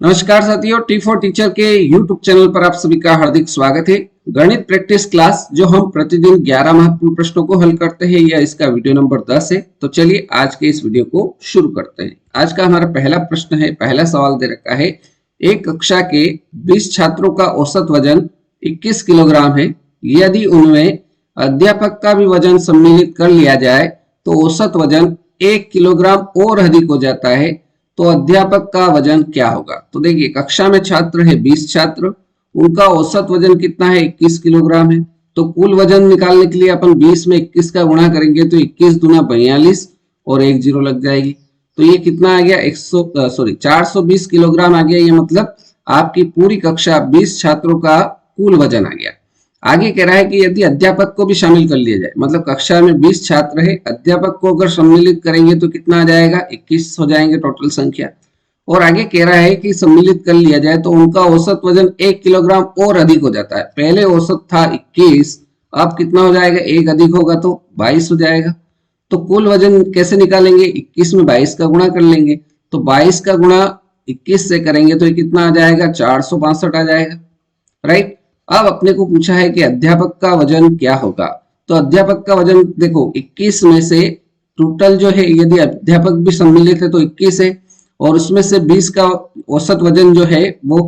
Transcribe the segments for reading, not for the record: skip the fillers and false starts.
नमस्कार साथियों, T4 teacher के YouTube चैनल पर आप सभी का हार्दिक स्वागत है। गणित प्रैक्टिस क्लास जो हम प्रतिदिन 11 महत्वपूर्ण प्रश्नों को हल करते हैं, यह इसका वीडियो नंबर 10 है। तो चलिए आज के इस वीडियो को शुरू करते हैं। आज का हमारा पहला प्रश्न है, पहला सवाल दे रखा है, एक कक्षा के 20 छात्रों का औसत वजन 21 किलोग्राम है। यदि उनमें अध्यापक का भी वजन सम्मिलित कर लिया जाए तो औसत वजन 1 किलोग्राम और अधिक हो जाता है, तो अध्यापक का वजन क्या होगा। तो देखिए, कक्षा में छात्र है 20 छात्र, उनका औसत वजन कितना है, 21 किलोग्राम है। तो कुल वजन निकालने के लिए अपन 20 में 21 का गुणा करेंगे तो 21 दूना 42 और एक जीरो लग जाएगी। तो ये कितना आ गया, 420 किलोग्राम आ गया। ये मतलब आपकी पूरी कक्षा 20 छात्रों का कुल वजन आ गया। आगे कह रहा है कि यदि अध्यापक को भी शामिल कर लिया जाए, मतलब कक्षा में 20 छात्र है, अध्यापक को अगर सम्मिलित करेंगे तो कितना आ जाएगा, 21 हो जाएंगे टोटल संख्या। और आगे कह रहा है कि सम्मिलित कर लिया जाए तो उनका औसत वजन 1 किलोग्राम और अधिक हो जाता है। पहले औसत था 21, अब कितना हो जाएगा, एक अधिक होगा तो 22 हो जाएगा। तो कुल वजन कैसे निकालेंगे, 21 में 22 का गुणा कर लेंगे। तो 22 का गुणा 21 से करेंगे तो ये कितना आ जाएगा, 462 आ जाएगा, राइट। अब अपने को पूछा है कि अध्यापक का वजन क्या होगा। तो अध्यापक का वजन देखो, 21 में से टोटल जो है, यदि अध्यापक भी सम्मिलित है तो 21 है, और उसमें से 20 का औसत वजन जो है वो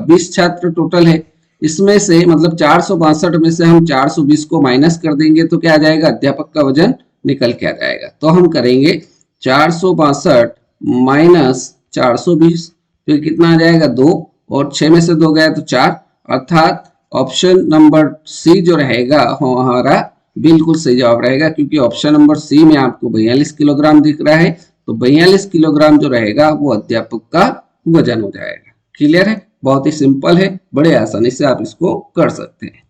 20 छात्र टोटल है। इसमें से मतलब 462 में से हम 420 को माइनस कर देंगे तो क्या आ जाएगा, अध्यापक का वजन निकल के आ जाएगा। तो हम करेंगे 462 माइनस 420, फिर कितना आ जाएगा 2, और 6 में से 2 गया तो 4, अर्थात ऑप्शन नंबर सी जो रहेगा हमारा बिल्कुल सही जवाब रहेगा, क्योंकि ऑप्शन नंबर सी में आपको 42 किलोग्राम दिख रहा है। तो 42 किलोग्राम जो रहेगा वो अध्यापक का वजन हो जाएगा। क्लियर है, बहुत ही सिंपल है, बड़े आसानी से आप इसको कर सकते हैं।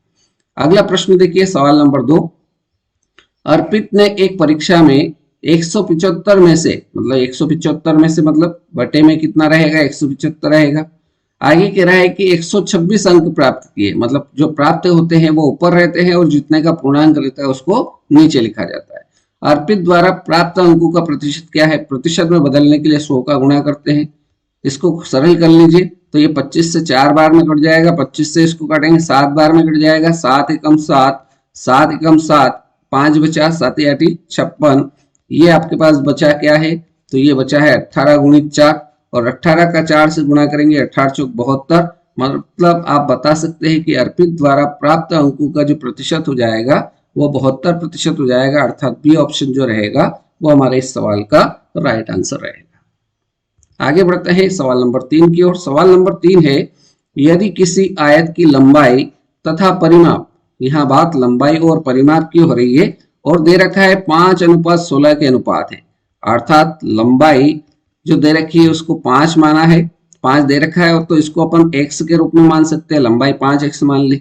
अगला प्रश्न देखिए, सवाल नंबर 2। अर्पित ने एक परीक्षा में 175 में से, मतलब 175 में से मतलब बटे में कितना रहेगा, 175 रहेगा। आगे कह रहा है कि 126 अंक प्राप्त किए, मतलब जो प्राप्त होते हैं वो ऊपर रहते हैं और जितने का पूर्णांक रहता है उसको नीचे लिखा जाता है। अर्पित द्वारा प्राप्त अंकों का प्रतिशत क्या है, प्रतिशत में बदलने के लिए 100 का गुणा करते हैं। इसको सरल कर लीजिए तो ये 25 से 4 बार में कट जाएगा, 25 से इसको काटेंगे 7 बार में कट जाएगा, 7 एकम 7, 7 एकम 7, 5 बचा, 7 आठी 56। ये आपके पास बचा क्या है, तो ये बचा है 18 गुणित 4, और 18 का 4 से गुणा करेंगे, 18 चौक 72। मतलब आप बता सकते हैं कि अर्पित द्वारा प्राप्त अंकों का जो प्रतिशत हो जाएगा वो 72% हो जाएगा, अर्थात बी ऑप्शन जो रहेगा वो हमारे इस सवाल का राइट आंसर रहेगा। आगे बढ़ते हैं सवाल नंबर 3 की ओर। सवाल नंबर 3 है, यदि किसी आयत की लंबाई तथा परिमाप, यहाँ बात लंबाई और परिमाप की हो रही है, और दे रखा है 5:16 के अनुपात है, अर्थात लंबाई जो दे रखी है उसको 5 माना है, 5 दे रखा है, तो इसको अपन x के रूप में मान सकते हैं, लंबाई 5x मान ले।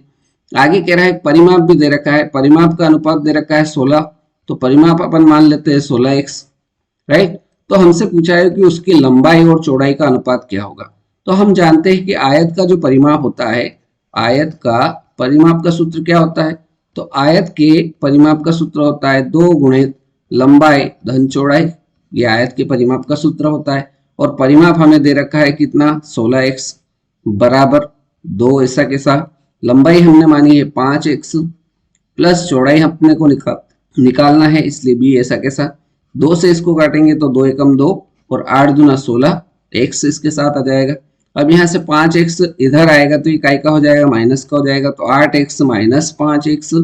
आगे कह रहा है परिमाप भी दे रखा है, परिमाप का अनुपात दे रखा है 16, तो परिमाप अपन मान लेते हैं 16x, राइट। तो हमसे पूछा है कि उसकी लंबाई और चौड़ाई का अनुपात क्या होगा। तो हम जानते हैं कि आयत का जो परिमाप होता है, आयत का परिमाप का सूत्र क्या होता है, तो आयत के परिमाप का सूत्र होता है 2 गुणित लंबाई धन चौड़ाई। ये आयत के परिमाप का सूत्र होता है, और परिमाप हमें दे रखा है कितना, 16x बराबर 2, ऐसा कैसा। लंबाई हमने मानी है 5x प्लस चौड़ाई अपने को निकालना है, इसलिए भी ऐसा कैसा। 2 से इसको काटेंगे तो 2 एकम 2, और 8 दूना 16, x इसके साथ आ जाएगा। अब यहाँ से 5x इधर आएगा तो ये काय का हो जाएगा, माइनस का हो जाएगा, तो 8x माइनस 5x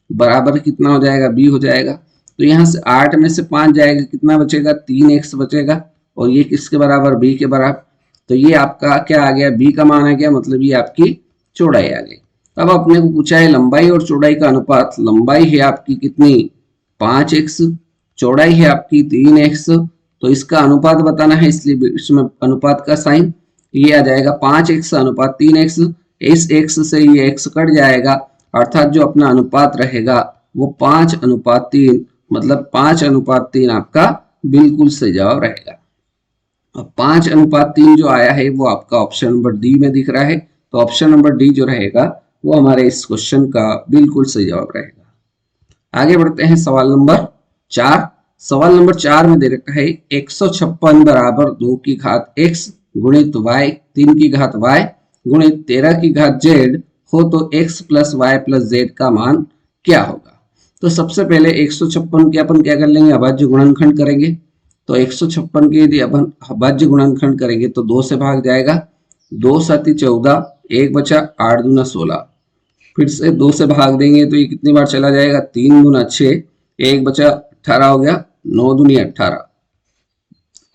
बराबर कितना हो जाएगा, b हो जाएगा। तो यहाँ से 8 में से 5 जाएगा, कितना बचेगा, 3x बचेगा, और ये किसके बराबर, b के बराबर। तो ये आपका क्या आ गया, b का मान आ गया, मतलब ये आपकी चौड़ाई आ गई। अब अपने को पूछा है लंबाई और चौड़ाई का अनुपात। लंबाई है आपकी कितनी, 5x, चौड़ाई है आपकी 3x, तो इसका अनुपात बताना है, इसलिए इसमें अनुपात का साइन ये आ जाएगा 5x अनुपात 3x। इस x से ये x कट जाएगा, अर्थात जो अपना अनुपात रहेगा वो 5:3, मतलब 5:3 आपका बिल्कुल सही जवाब रहेगा। अब 5:3 जो आया है वो आपका ऑप्शन नंबर डी में दिख रहा है, तो ऑप्शन नंबर डी जो रहेगा वो हमारे इस क्वेश्चन का बिल्कुल सही जवाब रहेगा। आगे बढ़ते हैं सवाल नंबर 4। सवाल नंबर 4 में दे रखा है 156 बराबर 2 की घात x गुणित y 3 की घात y गुणित 13 की घात z हो तो x plus Y plus Z का मान क्या होगा। तो सबसे पहले 156 के अपन क्या कर लेंगे, अभाज्य गुणनखंड करेंगे। तो 156 के यदि अपन अभाज्य गुणनखंड करेंगे तो 2 से भाग जाएगा, 2 साती 14, 1 बचा 8 दूना 16, फिर से 2 से भाग देंगे तो ये कितनी बार चला जाएगा, 3 गुना 6, 1 बचा 18 हो गया, 9 दूनी 18।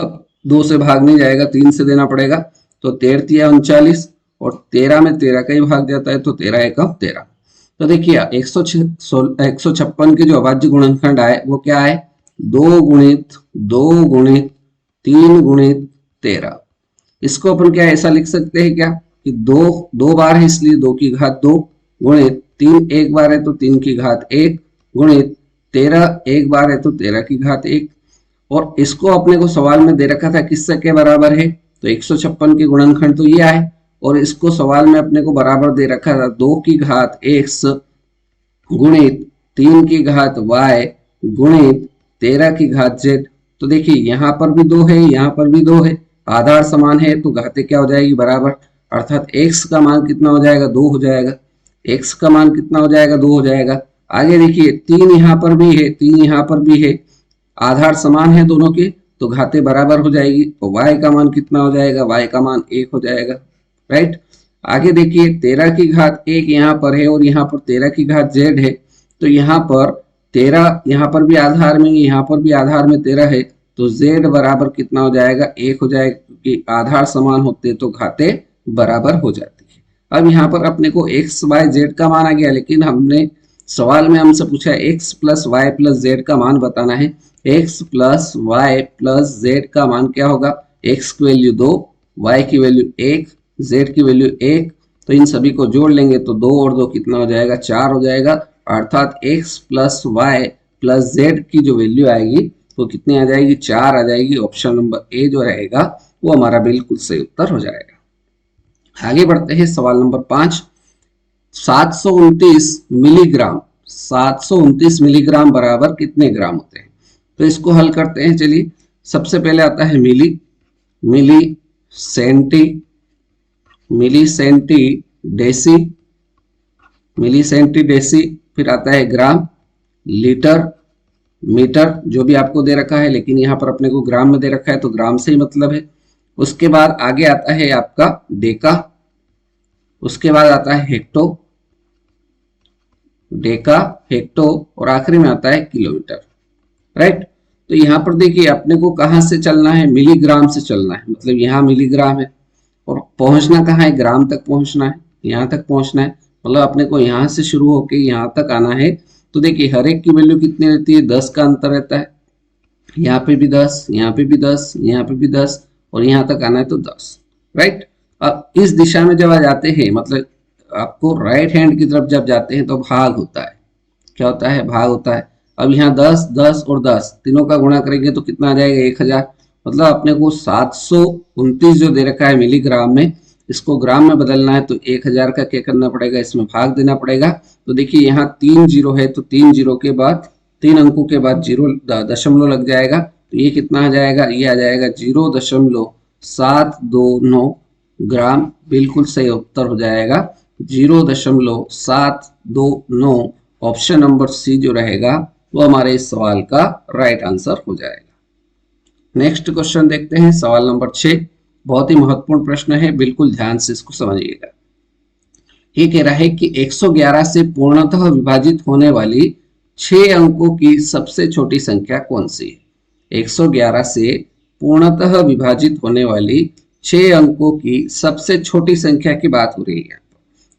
अब 2 से भाग नहीं जाएगा, 3 से देना पड़ेगा, तो 13 39 और 13 में 13 का ही भाग जाता है तो 13 एकम 13। तो देखिए 156 के जो अभाज्य गुणनखंड आए वो क्या है, 2 गुणित 2 गुणित 3 गुणित 13। इसको अपन क्या ऐसा लिख सकते हैं क्या कि 2 बार है इसलिए 2 की घात 2 गुणित 3 एक बार है तो 3 की घात 1 गुणित 13 एक बार है तो 13 की घात 1। और इसको अपने को सवाल में दे रखा था किससे के बराबर है, तो 156 के गुणनखंड तो ये आए और इसको सवाल में अपने को बराबर दे रखा था 2 की घात x गुणित 3 की घात y गुणित 13 की घात z। तो देखिए यहाँ पर भी 2 है, यहाँ पर भी 2 है, आधार समान है तो घातें क्या हो जाएगी, बराबर, अर्थात x का मान कितना हो जाएगा, 2 हो जाएगा। x का मान कितना हो जाएगा, 2 हो जाएगा। आगे देखिए 3 यहाँ पर भी है, 3 यहाँ पर भी है, आधार समान है दोनों के तो घातें बराबर हो जाएगी। तो y का मान कितना हो जाएगा, y का मान 1 हो जाएगा, राइट। आगे देखिए 13 की घात 1 यहाँ पर है और यहाँ पर 13 की घात z है, तो यहाँ पर 13 यहाँ पर भी आधार में, यहाँ पर भी आधार में 13 है, तो z बराबर कितना हो जाएगा, 1 हो जाएगा, क्योंकि आधार समान होते तो घातें बराबर हो जाती है। अब यहाँ पर अपने को x y z का मान आ गया, लेकिन हमने सवाल में हमसे पूछा है x plus Y plus Z का मान बताना है। x plus Y plus Z का मान क्या होगा, x की वैल्यू 2, y की वैल्यू 1, z की वैल्यू 1, तो इन सभी को जोड़ लेंगे तो 2 और 2 कितना हो जाएगा, 4 हो जाएगा। अर्थात x plus Y plus Z की जो वैल्यू आएगी वो कितनी आ जाएगी, 4 आ जाएगी। ऑप्शन नंबर ए जो रहेगा वो हमारा बिल्कुल सही उत्तर हो जाएगा। आगे बढ़ते हैं सवाल नंबर 5। 729 मिलीग्राम, 729 मिलीग्राम बराबर कितने ग्राम होते हैं। तो इसको हल करते हैं। चलिए सबसे पहले आता है मिली, मिली सेंटी, मिली सेंटी डेसी, मिली सेंटी डेसी, फिर आता है ग्राम, लीटर, मीटर जो भी आपको दे रखा है, लेकिन यहाँ पर अपने को ग्राम में दे रखा है तो ग्राम से ही मतलब है। उसके बाद आगे आता है आपका डेका, उसके बाद आता है हेक्टो, डेका, हेक्टो, और आखिरी में आता है किलोमीटर, राइट। तो यहाँ पर देखिए अपने को कहाँ से चलना है, मिलीग्राम से चलना है, मतलब यहाँ मिलीग्राम है और पहुंचना कहाँ है, ग्राम तक पहुंचना है, यहाँ तक पहुंचना है, मतलब अपने को यहाँ से शुरू होके यहाँ तक आना है। तो देखिए हर एक की वैल्यू कितनी रहती है, 10 का अंतर रहता है, यहाँ पे भी 10, यहाँ पे भी 10, यहाँ पे भी 10, और यहाँ तक आना है तो 10, राइट। अब इस दिशा में जब आ जाते हैं, मतलब आपको राइट हैंड की तरफ जब जाते हैं तो भाग होता है, क्या होता है, भाग होता है। अब यहाँ 10, 10 और 10 तीनों का गुणा करेंगे तो कितना आ जाएगा, 1000। मतलब अपने को 729 जो दे रखा है मिलीग्राम में, इसको ग्राम में बदलना है तो 1000 का क्या करना पड़ेगा, इसमें भाग देना पड़ेगा। तो देखिए यहाँ 3 जीरो है तो 3 जीरो के बाद, 3 अंकों के बाद जीरो दशमलव लग जाएगा, तो ये कितना आ जाएगा, ये आ जाएगा 0.729 ग्राम। बिल्कुल सही उत्तर हो जाएगा 0.729। ऑप्शन नंबर सी जो रहेगा वो हमारे इस सवाल का राइट आंसर हो जाएगा। नेक्स्ट क्वेश्चन देखते हैं, सवाल नंबर 6। बहुत ही महत्वपूर्ण प्रश्न है, बिल्कुल ध्यान से इसको समझिएगा। ये कह रहा है कि 111 से पूर्णतः विभाजित होने वाली 6 अंकों की सबसे छोटी संख्या कौन सी है। 111 से पूर्णतः विभाजित होने वाली 6 अंकों की सबसे छोटी संख्या की बात हो रही है।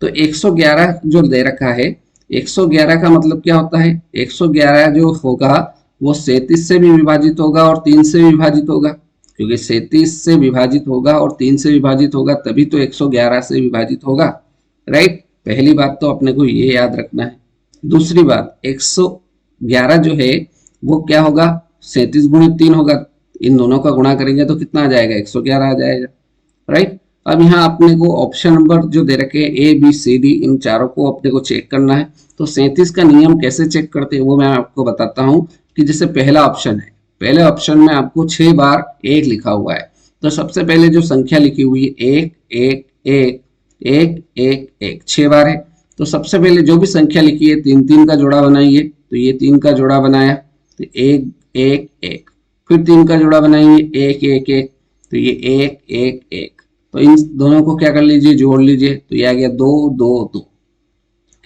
तो 111 जो दे रखा है, 111 का मतलब क्या होता है, 111 जो होगा वो 37 से भी विभाजित होगा और 3 से भी विभाजित होगा, क्योंकि 37 से विभाजित होगा और 3 से विभाजित होगा तभी तो 111 से विभाजित होगा, राइट। पहली बात तो अपने को ये याद रखना है। दूसरी बात 111 जो है वो क्या होगा, 37 गुणित 3 होगा, इन दोनों का गुणा करेंगे तो कितना आ जाएगा, 111 आ जाएगा, राइट। अब यहाँ अपने को ऑप्शन नंबर जो दे रखे हैं ए बी सी डी, इन चारों को अपने को चेक करना है। तो 37 का नियम कैसे चेक करते हैं वो मैं आपको बताता हूँ कि जैसे पहला ऑप्शन है, पहले ऑप्शन में आपको 6 बार 1 लिखा हुआ है, तो सबसे पहले जो संख्या लिखी हुई है 1 1 1 1 1 6 बार है। तो सबसे पहले जो भी संख्या लिखी है 3 3 का जोड़ा बनाइए, तो ये 3 का जोड़ा बनाया, तो 1 1 1। फिर 3 का जोड़ा बनाइए 1 1 1, तो ये 1 1 1। तो इन दोनों को क्या कर लीजिए, जोड़ लीजिए, तो ये आ गया 2 2 2।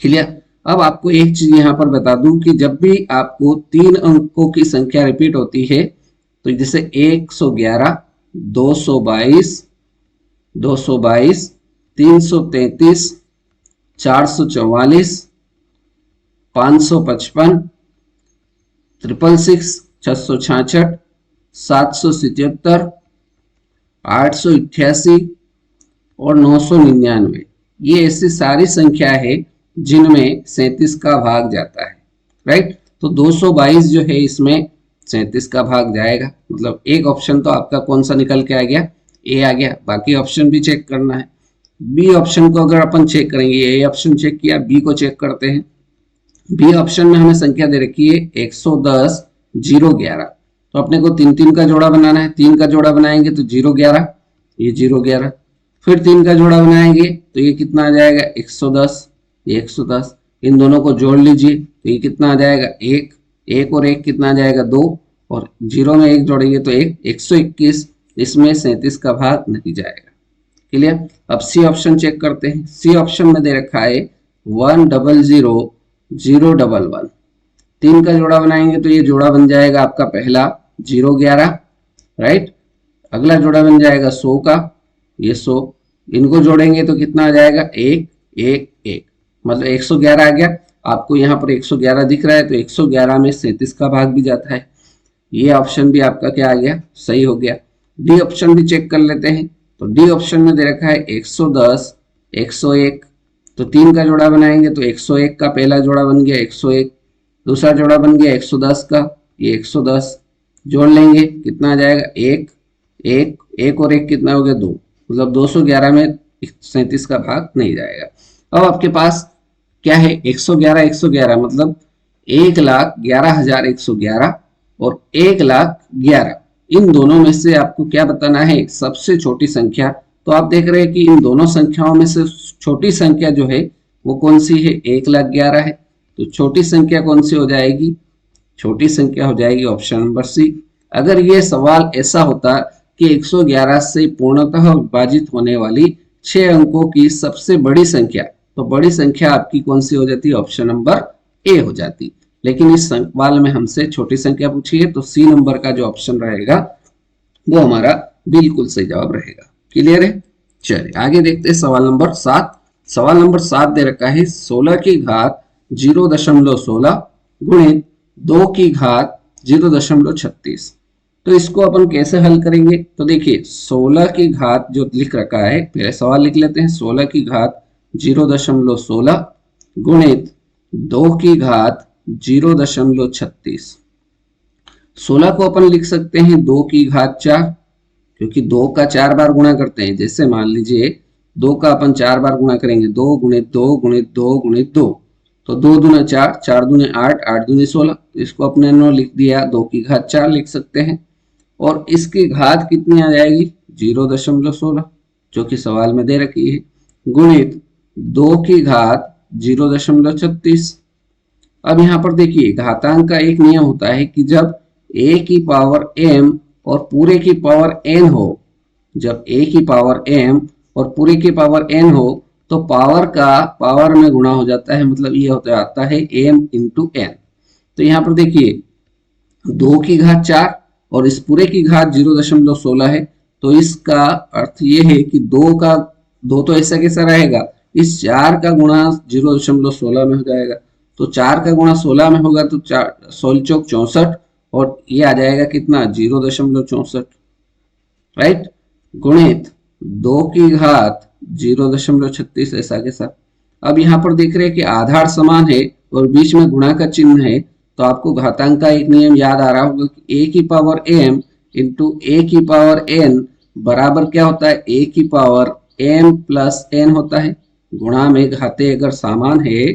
क्लियर। अब आपको एक चीज यहाँ पर बता दूं कि जब भी आपको 3 अंकों की संख्या रिपीट होती है, तो जैसे 111, 222, 222, 333, 444, 555, 666, 666, 777, 888 और 999, ये ऐसी सारी संख्या है जिनमें 37 का भाग जाता है। राइट। तो 222 जो है इसमें 37 का भाग जाएगा, मतलब एक ऑप्शन तो आपका कौन सा निकल के आ गया, ए आ गया। बाकी ऑप्शन भी चेक करना है। बी ऑप्शन को अगर अपन चेक करेंगे, ए ऑप्शन चेक किया, बी को चेक करते हैं। बी ऑप्शन में हमें संख्या दे रखी है 110 011। तो अपने को 3 3 का जोड़ा बनाना है, 3 का जोड़ा बनाएंगे तो 011, ये 011। फिर 3 का जोड़ा बनाएंगे तो ये कितना आ जाएगा 110, ये 110। इन दोनों को जोड़ लीजिए तो ये कितना आ जाएगा 1 1 और 1 कितना आ जाएगा 2, और 0 में 1 जोड़ेंगे तो 1 121। इसमें 37 का भाग नहीं जाएगा। क्लियर। अब सी ऑप्शन चेक करते हैं। सी ऑप्शन में दे रखा है 100 011। 3 का जोड़ा बनाएंगे तो ये जोड़ा बन जाएगा आपका पहला 011। राइट। अगला जोड़ा बन जाएगा 100 का, ये 100। इनको जोड़ेंगे तो कितना आ जाएगा 1 1 1, मतलब 111 आ गया। आपको यहाँ पर 111 दिख रहा है, तो 111 में 37 का भाग भी जाता है। ये ऑप्शन भी आपका क्या आ गया, सही हो गया। डी ऑप्शन भी चेक कर लेते हैं। तो डी ऑप्शन में दे रखा है 110 101। तो 3 का जोड़ा बनाएंगे तो 101 का पहला जोड़ा बन गया 101, दूसरा जोड़ा बन गया 110 का, ये 110। जोड़ लेंगे कितना आ जाएगा 1 1 1 और 1 कितना हो गया 2, मतलब 211 में 37 का भाग नहीं जाएगा। अब आपके पास क्या है 111 111, मतलब 1,11,111 और 1,11,11। इन दोनों में से आपको क्या बताना है, सबसे छोटी संख्या। तो आप देख रहे हैं कि इन दोनों संख्याओं में से छोटी संख्या जो है वो कौन सी है, 1,11,000 है। तो छोटी संख्या कौन सी हो जाएगी, छोटी संख्या हो जाएगी ऑप्शन नंबर सी। अगर ये सवाल ऐसा होता कि 111 से पूर्णतः विभाजित होने वाली 6 अंकों की सबसे बड़ी संख्या, तो बड़ी संख्या आपकी कौन सी हो जाती, ऑप्शन नंबर ए हो जाती। लेकिन इस सवाल में हमसे छोटी संख्या पूछी है, तो सी नंबर का जो ऑप्शन रहेगा वो हमारा बिल्कुल सही जवाब रहेगा। क्लियर है। चलिए आगे देखते हैं सवाल नंबर 7। सवाल नंबर 7 दे रखा है 16 की घात 0.16 गुणित 2 की घात 0.36। तो इसको अपन कैसे हल करेंगे, तो देखिए 16 की घात जो लिख रखा है, पहले सवाल लिख लेते हैं। 16 की घात 0.16 गुणित 2 की घात 0.36। 16 को अपन लिख सकते हैं 2 की घात 4, क्योंकि 2 का 4 बार गुणा करते हैं। जैसे मान लीजिए 2 का अपन 4 बार गुणा करेंगे, 2 गुणित 2 गुणित 2 गुणित 2, तो 2 दूने 4, 4 दूने 8, 8 दूने 16। इसको अपने ने लिख दिया 2 की घात 4 लिख सकते हैं। और इसकी घात कितनी आ जाएगी 0.16, जो कि सवाल में दे रखी है, गुणित 2 की घात 0.36। अब यहाँ पर देखिए घातांक का एक नियम होता है कि जब a की पावर m और पूरे की पावर n हो, जब a की पावर m और पूरे की पावर n हो, तो पावर का पावर में गुणा हो जाता है, मतलब ये होता आता है m इंटू n। तो यहाँ पर देखिए 2 की घात 4 और इस पूरे की घात 0.16 है, तो इसका अर्थ ये है कि 2 तो ऐसा कैसा रहेगा, इस 4 का गुणा 0.16 में हो जाएगा। तो 4 का गुणा 16 में होगा तो 16 चौक 64, और ये आ जाएगा कितना 0.64। राइट। गुणित 2 की घात 0.36 ऐसा कैसा। अब यहाँ पर देख रहे हैं कि आधार समान है और बीच में गुणा का चिन्ह है, तो आपको घातांक का एक नियम याद आ रहा होगा कि a की पावर m इंटू a की पावर n बराबर क्या होता है, a की पावर m प्लस n होता है। गुणा में घाते अगर समान है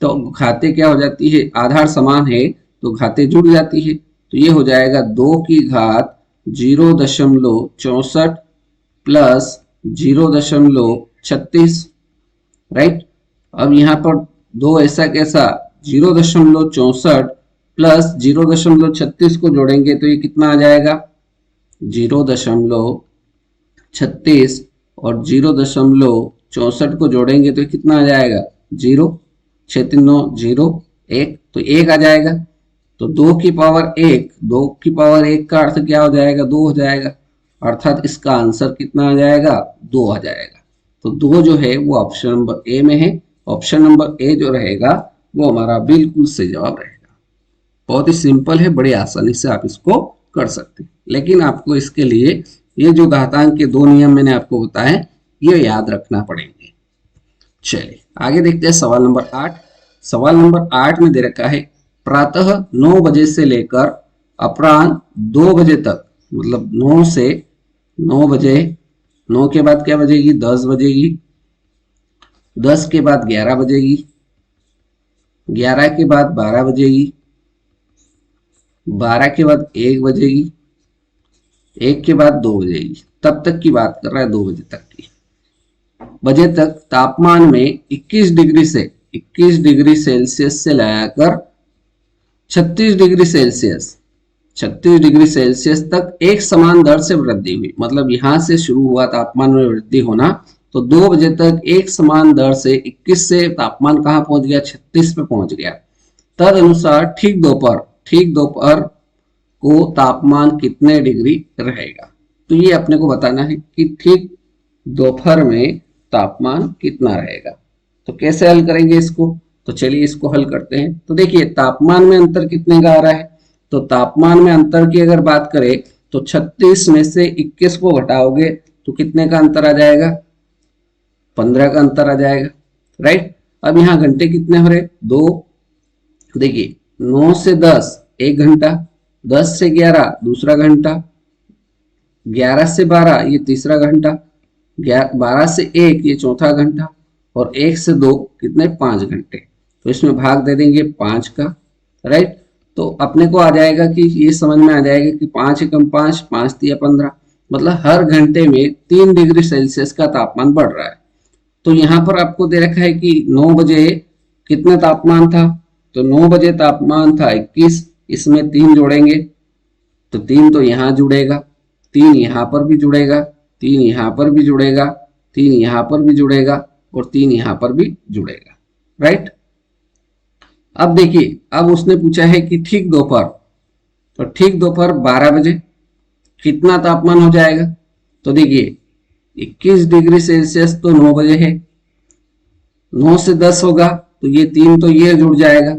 तो घाते क्या हो जाती है, आधार समान है तो घाते जुड़ जाती है। तो ये हो जाएगा 2 की घात 0.64 प्लस 0.36, राइट। अब यहाँ पर दो ऐसा कैसा 0.64 प्लस 0.36 को जोड़ेंगे तो ये कितना आ जाएगा 0.36 और 0.64 को जोड़ेंगे तो कितना आ जाएगा 0, 6 3 9 0 1, तो 1 आ जाएगा। तो 2 की पावर 1 का अर्थ क्या हो जाएगा 2 हो जाएगा, अर्थात इसका आंसर कितना आ जाएगा 2 आ जाएगा। तो 2 जो है वो ऑप्शन नंबर ए में है। ऑप्शन नंबर ए जो रहेगा वो हमारा बिल्कुल सही जवाब रहेगा। बहुत ही सिंपल है, बड़ी आसानी से आप इसको कर सकते हैं, लेकिन आपको इसके लिए ये जो घातांक के दो नियम मैंने आपको बताए ये याद रखना पड़ेंगे। चलिए आगे देखते हैं सवाल नंबर 8। सवाल नंबर 8 में दे रखा है प्रातः 9 बजे से लेकर अपराह्न 2 बजे तक, मतलब 9 से 9 बजे, 9 के बाद क्या बजेगी 10 बजेगी, 10 के बाद 11 बजेगी, 11 के बाद 12 बजेगी, 12 के बाद 1 बजेगी, 1 के बाद 2 बजेगी। तब तक की बात कर रहा है 2 बजे तक की। बजे तक तापमान में 21 डिग्री सेल्सियस से लगाकर 36 डिग्री सेल्सियस तक एक समान दर से वृद्धि हुई। मतलब यहां से शुरू हुआ तापमान में वृद्धि होना, तो 2 बजे तक एक समान दर से 21 से तापमान कहां पहुंच गया 36 पे पहुंच गया। तद अनुसार ठीक दोपहर को तापमान कितने डिग्री रहेगा। तो ये अपने को बताना है कि ठीक दोपहर में तापमान कितना रहेगा। तो कैसे हल करेंगे इसको, तो चलिए इसको हल करते हैं। तो देखिए तापमान में अंतर कितने का आ रहा है, तो तापमान में अंतर की अगर बात करें तो 36 में से 21 को घटाओगे तो कितने का अंतर आ जाएगा 15 का अंतर आ जाएगा, राइट। अब यहाँ घंटे कितने हो रहे 2, देखिए 9 से 10 1 घंटा, 10 से 11 दूसरा घंटा, 11 से 12 ये तीसरा घंटा, 12 से 1 ये चौथा घंटा, और 1 से 2 कितने 5 घंटे। तो इसमें भाग दे देंगे 5 का, राइट। तो अपने को आ जाएगा कि ये समझ में आ जाएगा कि 5 एकम 5, 5 तिया 15, मतलब हर घंटे में 3 डिग्री सेल्सियस का तापमान बढ़ रहा है। तो यहाँ पर आपको दे रखा है कि 9 बजे कितना तापमान था, तो 9 बजे तापमान था 21, इसमें 3 जोड़ेंगे तो 3 तो यहाँ जुड़ेगा, 3 यहाँ पर भी जुड़ेगा, 3 यहाँ पर भी जुड़ेगा, 3 यहाँ पर भी जुड़ेगा और 3 यहाँ पर भी जुड़ेगा, राइट। अब देखिए अब उसने पूछा है कि ठीक दोपहर, तो ठीक दोपहर 12 बजे कितना तापमान हो जाएगा। तो देखिए 21 डिग्री सेल्सियस तो 9 बजे है, 9 से 10 होगा तो ये 3 तो ये जुड़ जाएगा,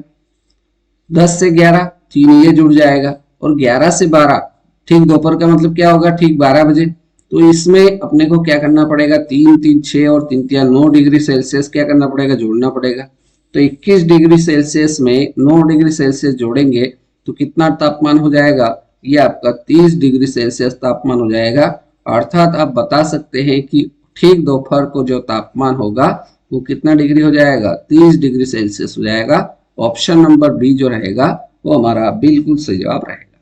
10 से 11 3 ये जुड़ जाएगा, और 11 से 12 ठीक दोपहर का मतलब क्या होगा ठीक 12 बजे। तो इसमें अपने को क्या करना पड़ेगा 3 3 6 और 3 तिया 9 डिग्री सेल्सियस क्या करना पड़ेगा जोड़ना पड़ेगा। तो 21 डिग्री सेल्सियस में 9 डिग्री सेल्सियस जोड़ेंगे तो कितना तापमान हो जाएगा, ये आपका 30 डिग्री सेल्सियस तापमान हो जाएगा। अर्थात आप बता सकते हैं कि ठीक दोपहर को जो तापमान होगा वो कितना डिग्री हो जाएगा 30 डिग्री सेल्सियस हो जाएगा। ऑप्शन नंबर बी जो रहेगा वो हमारा बिल्कुल सही जवाब रहेगा,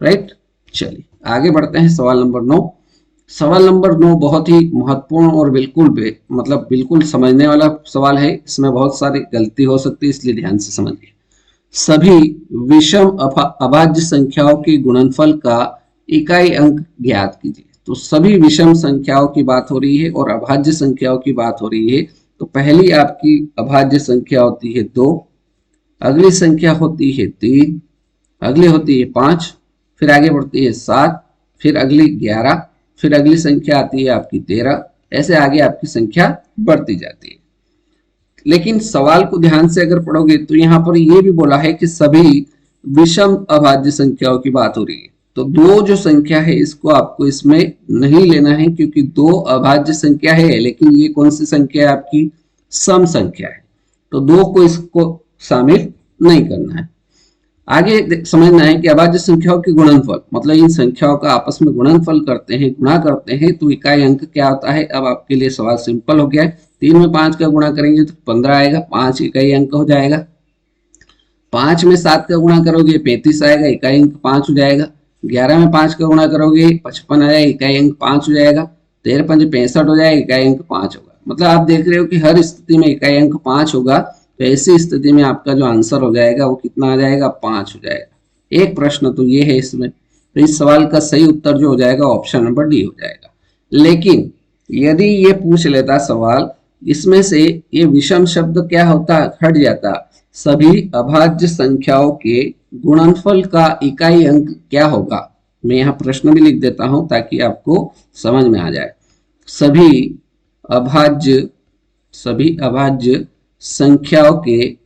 राइट। चलिए आगे बढ़ते हैं सवाल नंबर 9। सवाल नंबर 9 बहुत ही महत्वपूर्ण और बिल्कुल समझने वाला सवाल है। इसमें बहुत सारी गलती हो सकती है, इसलिए ध्यान से समझिए। सभी विषम अभाज्य संख्याओं के गुणनफल का इकाई अंक ज्ञात कीजिए। तो सभी विषम संख्याओं की बात हो रही है और अभाज्य संख्याओं की बात हो रही है। तो पहली आपकी अभाज्य संख्या होती है 2, अगली संख्या होती है 3, अगली होती है 5, फिर आगे बढ़ती है 7, फिर अगली 11, फिर अगली संख्या आती है आपकी 13, ऐसे आगे आपकी संख्या बढ़ती जाती है। लेकिन सवाल को ध्यान से अगर पढ़ोगे तो यहाँ पर यह भी बोला है कि सभी विषम अभाज्य संख्याओं की बात हो रही है। तो 2 जो संख्या है इसको आपको इसमें नहीं लेना है, क्योंकि 2 अभाज्य संख्या है, लेकिन ये कौन सी संख्या है आपकी सम संख्या है। तो 2 को इसको शामिल नहीं करना है। आगे समझना है कि अभाज्य संख्याओं के गुणनफल, मतलब इन संख्याओं का आपस में गुणनफल करते हैं, गुणा करते हैं तो इकाई अंक क्या होता है। अब आपके लिए सवाल सिंपल हो गया है। 3 में 5 का गुणा करेंगे तो 15 आएगा, 5 इकाई अंक हो जाएगा। 5 में 7 का गुणा करोगे 35 आएगा, इकाई अंक 5 हो जाएगा। 11 में 5 का गुणा करोगे 55 आ जाएगा, इकाई अंक 5 हो जाएगा। 13 पंजे 65 हो जाएगा, इकाई अंक 5 होगा। मतलब आप देख रहे हो कि हर स्थिति में इकाई अंक 5 होगा, तो ऐसी स्थिति में आपका जो आंसर हो जाएगा वो कितना आ जाएगा, 5 हो जाएगा। एक प्रश्न तो ये है इसमें, तो इस सवाल का सही उत्तर जो हो जाएगा ऑप्शन नंबर डी हो जाएगा। लेकिन यदि ये पूछ लेता सवाल, इसमें से ये विषम शब्द क्या होता, हट जाता, सभी अभाज्य संख्याओं के गुणनफल का इकाई अंक क्या होगा। मैं यहाँ प्रश्न भी लिख देता हूं ताकि आपको समझ में आ जाए। अभाज्य सभी अभाज्य संख्याओं के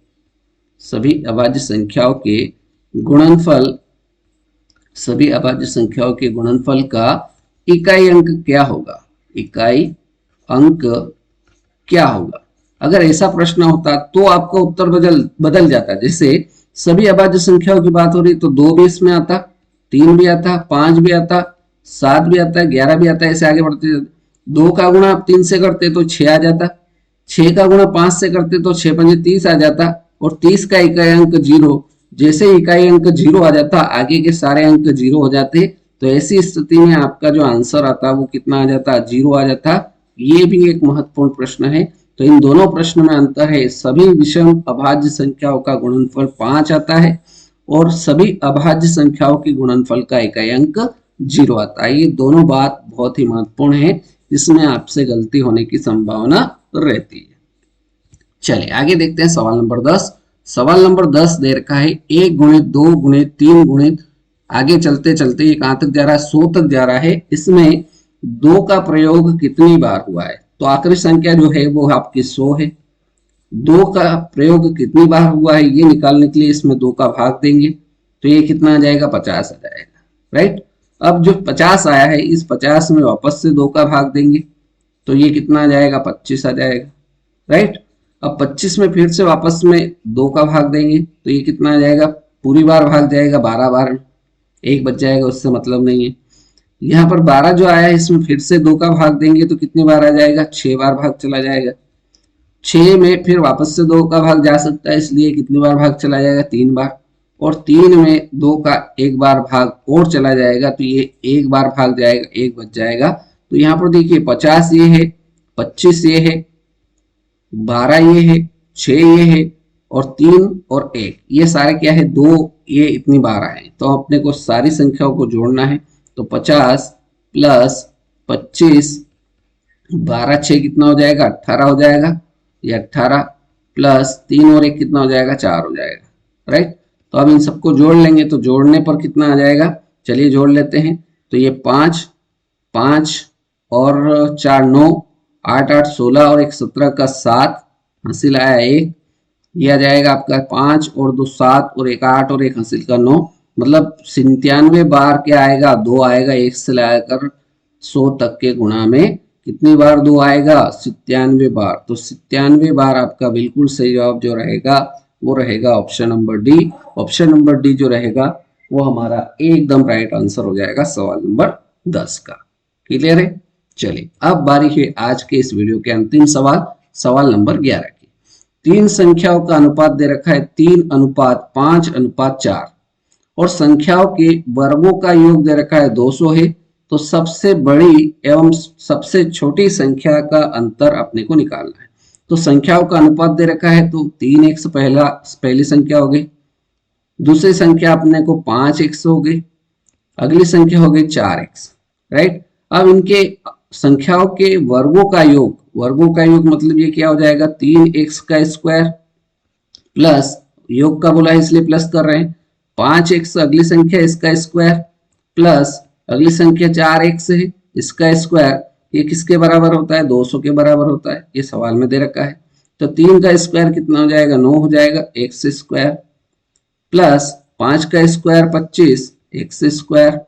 सभी अभाज्य संख्याओं के गुणनफल सभी अभाज्य संख्याओं के गुणनफल का इकाई अंक क्या होगा, इकाई अंक क्या होगा। अगर ऐसा प्रश्न होता तो आपका उत्तर बदल जाता। जैसे सभी अभाज्य संख्याओं की बात हो रही तो 2 भी इसमें आता, 3 भी आता, 5 भी आता, 7 भी आता है, 11 भी आता है, ऐसे आगे बढ़ते जाते। 2 का गुणा आप 3 से करते तो 6 आ जाता, 6 का गुणा 5 से करते तो 6 पंजे 30 आ जाता, और 30 का इकाई अंक 0। जैसे इकाई अंक 0 आ जाता, आगे के सारे अंक 0 हो जाते, तो ऐसी स्थिति में आपका जो आंसर आता वो कितना आ जाता, 0 आ जाता। ये भी एक महत्वपूर्ण प्रश्न है। तो इन दोनों प्रश्न में अंतर है, सभी विषम अभाज्य संख्याओं का गुणनफल 5 आता है और सभी अभाज्य संख्याओं के गुणनफल का इकाई अंक 0 आता है। ये दोनों बात बहुत ही महत्वपूर्ण है, इसमें आपसे गलती होने की संभावना रहती है। चलिए आगे देखते हैं सवाल नंबर 10। सवाल नंबर 10 दे रखा है 1 गुणित 2 गुणित 3 गुणित, आगे चलते चलते ये कहां तक जा रहा है, 100 तक जा रहा है। इसमें 2 का प्रयोग कितनी बार हुआ है, तो आखिरी संख्या जो है वो आपकी 100 है। 2 का प्रयोग कितनी बार हुआ है ये निकालने के लिए इसमें 2 का भाग देंगे, तो ये कितना आ जाएगा, 50 आ जाएगा। राइट, अब जो 50 आया है इस 50 में वापस से 2 का भाग देंगे, तो ये कितना आ जाएगा, 25 आ जाएगा। राइट, अब 25 में फिर से वापस में 2 का भाग देंगे, तो ये कितना आ जाएगा, पूरी बार भाग जाएगा, 12 बार, एक बच जाएगा, उससे मतलब नहीं है। यहाँ पर 12 जो आया है इसमें फिर से 2 का भाग देंगे तो कितनी बार आ जाएगा, 6 बार भाग चला जाएगा। 6 में फिर वापस से 2 का भाग जा सकता है, इसलिए कितनी बार भाग चला जाएगा, 3 बार। और 3 में 2 का एक बार भाग और चला जाएगा, तो ये एक बार भाग जाएगा, एक बच जाएगा। तो यहाँ पर देखिए 50 ये है, 25 ये है, 12 ये है, 6 ये है, और 3 और 1 ये सारे क्या है, 2 ये इतनी बार आए। तो अपने को सारी संख्याओं को जोड़ना है, तो 50 प्लस 25, 12 6 कितना हो जाएगा, 18 हो जाएगा। ये 18 प्लस 3 और 1 कितना हो जाएगा, 4 हो जाएगा। राइट, तो अब इन सबको जोड़ लेंगे, तो जोड़ने पर कितना आ जाएगा, चलिए जोड़ लेते हैं। तो ये 5 5 और 4 9, 8 8 16 और 1 17 का 7, हासिल आया 1। ये आ जाएगा आपका 5 और 2 7 और 1 8 और 1 हासिल का 9, मतलब 97 बार क्या आएगा, 2 आएगा। 1 से लेकर 100 तक के गुणा में कितनी बार 2 आएगा, 97 बार। तो 97 बार आपका बिल्कुल सही जवाब जो रहेगा वो रहेगा option number D. Option number D जो रहेगा वो हमारा एकदम राइट आंसर हो जाएगा सवाल नंबर 10 का। क्लियर है। चलिए अब बारी है आज के इस वीडियो के अंतिम सवाल, सवाल नंबर 11 की। 3 संख्याओं का अनुपात दे रखा है 3:5:4 और संख्याओं के वर्गों का योग दे रखा है 200 है। तो सबसे बड़ी एवं सबसे छोटी संख्या का अंतर अपने को निकालना है। तो संख्याओं का अनुपात दे रखा है, तो 3x पहली संख्या हो गई, दूसरी संख्या अपने को 5x हो गई, अगली संख्या हो गई 4x। राइट, अब इनके संख्याओं के वर्गों का योग, वर्गों का योग मतलब ये क्या हो जाएगा, 3x का स्क्वायर प्लस, योग का बोला है इसलिए प्लस कर रहे हैं, 5x अगली संख्या इसका स्क्वायर प्लस अगली संख्या 4x है इसका स्क्वायर। ये किसके बराबर होता है, 200 के बराबर होता है, ये सवाल में दे रखा है। तो 3 का स्क्वायर कितना हो जाएगा, 9 हो जाएगा, x स्क्वायर प्लस 5 का स्क्वायर 25 x स्क्वायर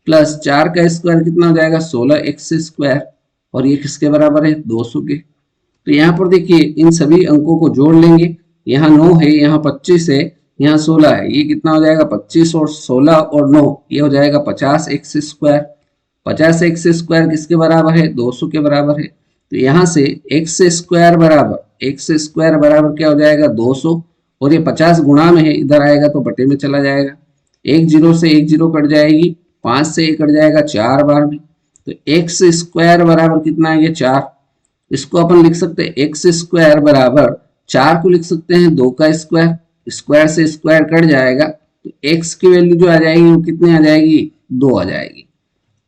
प्लस 4 का स्क्वायर कितना हो जाएगा, 16 x स्क्वायर, और ये किसके बराबर है, 200 के। तो यहाँ पर देखिए इन सभी अंकों को जोड़ लेंगे, यहाँ 9 है, यहाँ 25 है, यहाँ 16 है, ये कितना हो जाएगा, 25 और 16 और 9 ये हो जाएगा 50 x स्क्वायर। 50 x स्क्वायर किसके बराबर है, 200 के बराबर है। तो यहाँ से x स्क्वायर बराबर क्या हो जाएगा, 200, और ये 50 गुणा में है, इधर आएगा तो बटे में चला जाएगा, 1 0 से 1 0 कट जाएगी, 5 से ये कट जाएगा 4 बार में, तो एक्स स्क्वायर बराबर कितना है ये 4। इसको अपन लिख सकते हैं एक्स स्क्वायर बराबर 4 को लिख सकते हैं 2 का स्क्वायर, स्क्वायर से स्क्वायर कट जाएगा, तो एक्स की वैल्यू जो आ जाएगी वो कितनी आ जाएगी 2 आ जाएगी।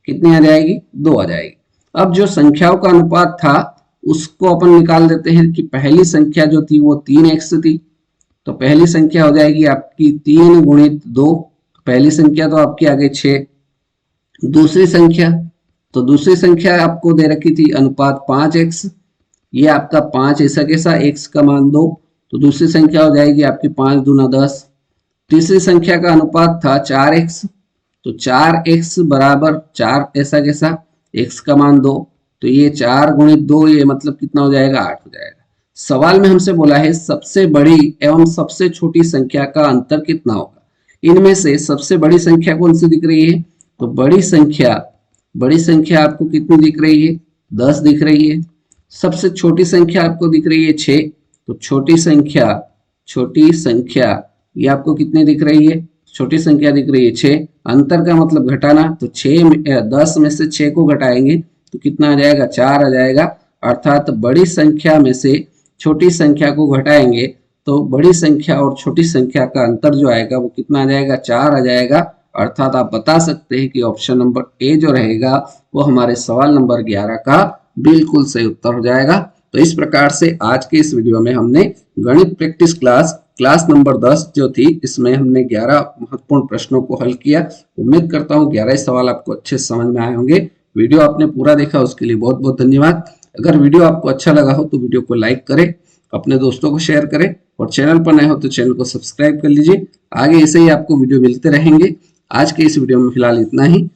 कितनी आ जाएगी 2 आ जाएगी। अब जो संख्याओं का अनुपात था उसको अपन निकाल देते हैं कि पहली संख्या जो थी वो 3x थी, तो पहली संख्या हो जाएगी आपकी 3 गुणित 2, पहली संख्या तो आपकी आ गई 6। दूसरी संख्या, तो दूसरी संख्या आपको दे रखी थी अनुपात 5x, ये आपका 5 ऐसा कैसा x का मान 2, तो दूसरी संख्या हो जाएगी आपकी 5 दूना 10। तीसरी संख्या का अनुपात था 4x, तो 4x बराबर 4 ऐसा कैसा x का मान 2, तो ये 4 गुणित 2 ये मतलब कितना हो जाएगा 8 हो जाएगा। सवाल में हमसे बोला है सबसे बड़ी एवं सबसे छोटी संख्या का अंतर कितना होगा। इनमें से सबसे बड़ी संख्या कौन सी दिख रही है, तो बड़ी संख्या आपको कितनी दिख रही है 10 दिख रही है। सबसे छोटी संख्या आपको दिख रही है 6, तो छोटी संख्या ये आपको कितनी दिख रही है, छोटी संख्या दिख रही है 6। अंतर का मतलब घटाना, तो 10 में से 6 को घटाएंगे तो कितना आ जाएगा 4 आ जाएगा, अर्थात बड़ी संख्या में से छोटी संख्या को घटाएंगे तो बड़ी संख्या और छोटी संख्या का अंतर जो आएगा वो कितना आ जाएगा 4 आ जाएगा। अर्थात आप बता सकते हैं कि ऑप्शन नंबर ए जो रहेगा वो हमारे सवाल नंबर 11 का बिल्कुल सही उत्तर हो जाएगा। तो इस प्रकार से आज के इस वीडियो में हमने गणित प्रैक्टिस क्लास नंबर 10 जो थी इसमें हमने 11 महत्वपूर्ण प्रश्नों को हल किया। उम्मीद करता हूँ 11 सवाल आपको अच्छे समझ में आए होंगे। वीडियो आपने पूरा देखा उसके लिए बहुत बहुत धन्यवाद। अगर वीडियो आपको अच्छा लगा हो तो वीडियो को लाइक करें, अपने दोस्तों को शेयर करें और चैनल पर नए हो तो चैनल को सब्सक्राइब कर लीजिए। आगे ऐसे ही आपको वीडियो मिलते रहेंगे। आज के इस वीडियो में फिलहाल इतना ही।